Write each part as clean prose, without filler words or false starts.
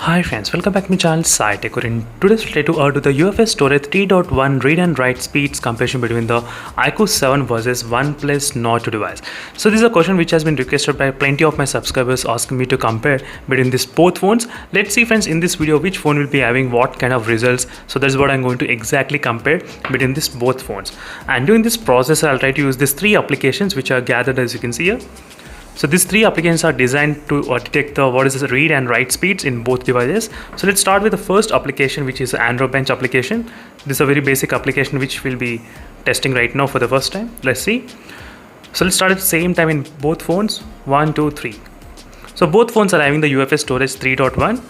Hi friends, welcome back to my channel Tech. In today's video to do the UFS storage 3.1 read and write speeds comparison between the iQOO 7 versus Oneplus Nord 2 device. So this is a question which has been requested by plenty of my subscribers asking me to compare between these both phones. Let's see friends in this video which phone will be having what kind of results. So that's what I'm going to exactly compare between these both phones. And during this process I'll try to use these three applications which are gathered as you can see here. So these three applications are designed to detect the read and write speeds in both devices. So let's start with the first application, which is the Android Bench application. This is a very basic application which we'll be testing right now for the first time. Let's see. So let's start at the same time in both phones. 1, 2, 3. So both phones are having the UFS storage 3.1.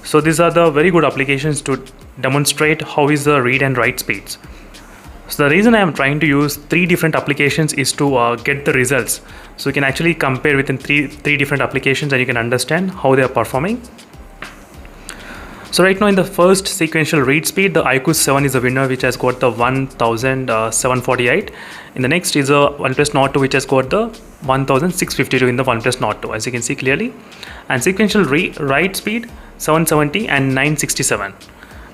So these are the very good applications to demonstrate how is the read and write speeds. So the reason I am trying to use three different applications is to get the results. So you can actually compare within three different applications and you can understand how they are performing. So right now in the first sequential read speed, the iQOO 7 is the winner, which has got the 1748. In the next is a OnePlus Nord 2, which has got the 1652 in the OnePlus Nord 2, as you can see clearly. And sequential write speed 770 and 967.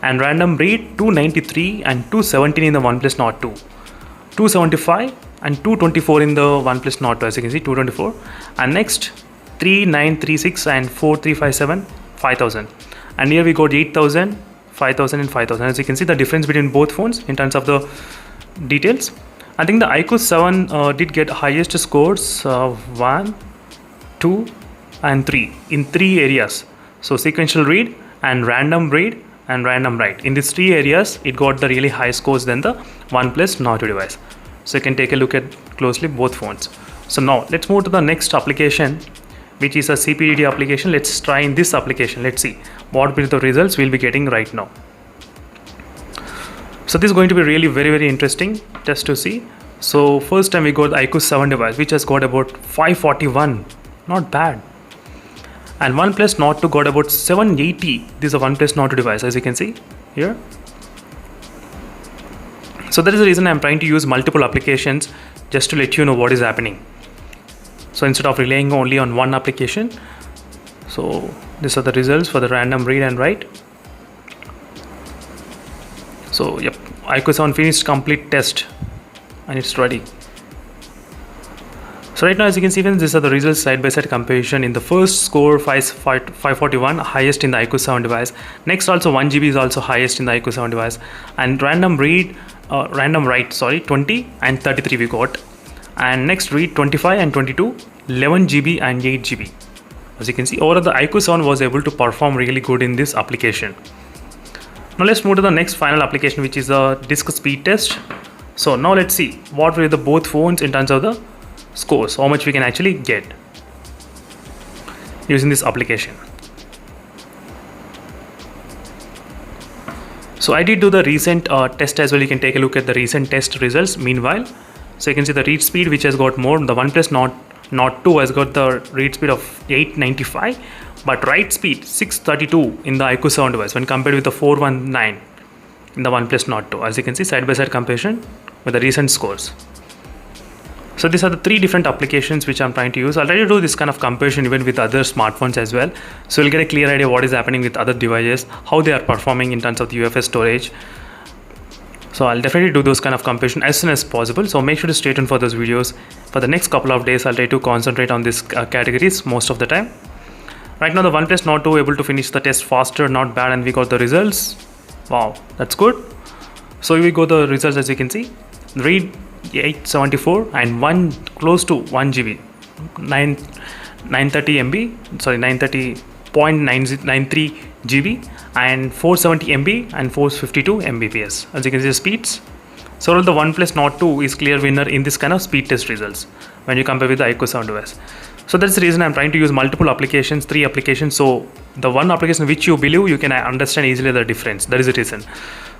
And random read 293 and 217 in the OnePlus Nord 2, 275 and 224 in the OnePlus Nord 2, as you can see 224. And next 3936 and 4357, 5000. And here we got 8000, 5000 and 5000. As you can see the difference between both phones in terms of the details. I think the iQOO 7 did get highest scores 1, 2 and 3 in three areas. So sequential read and random read and random write. In these three areas, it got the really high scores than the OnePlus Nord 2 device. So you can take a look at closely both phones. So now let's move to the next application, which is a CPDT application. Let's try in this application. Let's see what will be the results we'll be getting right now. So this is going to be really very interesting just to see. So first time we got the iQOO 7 device, which has got about 541, not bad. And OnePlus Nord 2 got about 780. This is a OnePlus Nord 2 device, as you can see here. So that is the reason I'm trying to use multiple applications just to let you know what is happening. So instead of relying only on one application. So these are the results for the random read and write. So yep, iQOO 7 finished complete test and it's ready. So right now, as you can see, these are the results side-by-side comparison. In the first score, 541, highest in the iQOO 7 device. Next, also 1 GB is also highest in the iQOO 7 device. And random write, 20 and 33 we got. And next read 25 and 22, 11 GB and 8 GB. As you can see, overall the iQOO 7 was able to perform really good in this application. Now let's move to the next final application, which is a disk speed test. So now let's see what were the both phones in terms of the scores, how much we can actually get using this application. So I did do the recent test as well. You can take a look at the recent test results meanwhile. So you can see the read speed which has got more. The OnePlus Nord 2 has got the read speed of 895, but write speed 632 in the iQOO 7 device when compared with the 419 in the OnePlus Nord 2. As you can see, side by side comparison with the recent scores. So these are the three different applications which I'm trying to use. I'll try to do this kind of comparison even with other smartphones as well. So you'll get a clear idea what is happening with other devices, how they are performing in terms of the UFS storage. So I'll definitely do those kind of comparison as soon as possible. So make sure to stay tuned for those videos. For the next couple of days, I'll try to concentrate on these categories most of the time. Right now the OnePlus Nord 2 able to finish the test faster, not bad, and we got the results. Wow, that's good. So we got the results as you can see. Read 874 and close to 1 GB, 930 MB, sorry 930.93 GB and 470 MB and 452 Mbps. As you can see the speeds. So the OnePlus Nord 2 is clear winner in this kind of speed test results when you compare with the iQOO 7 device. So that's the reason I'm trying to use multiple applications, three applications. So the one application which you believe you can understand easily the difference. That is the reason.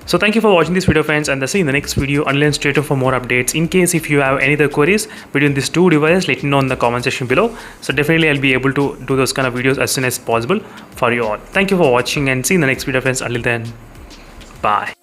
So thank you for watching this video friends, and I'll see you in the next video. Until stay tuned for more updates. In case if you have any other queries between these two devices, let me know in the comment section below. So definitely I'll be able to do those kind of videos as soon as possible for you all. Thank you for watching and see you in the next video friends. Until then, bye.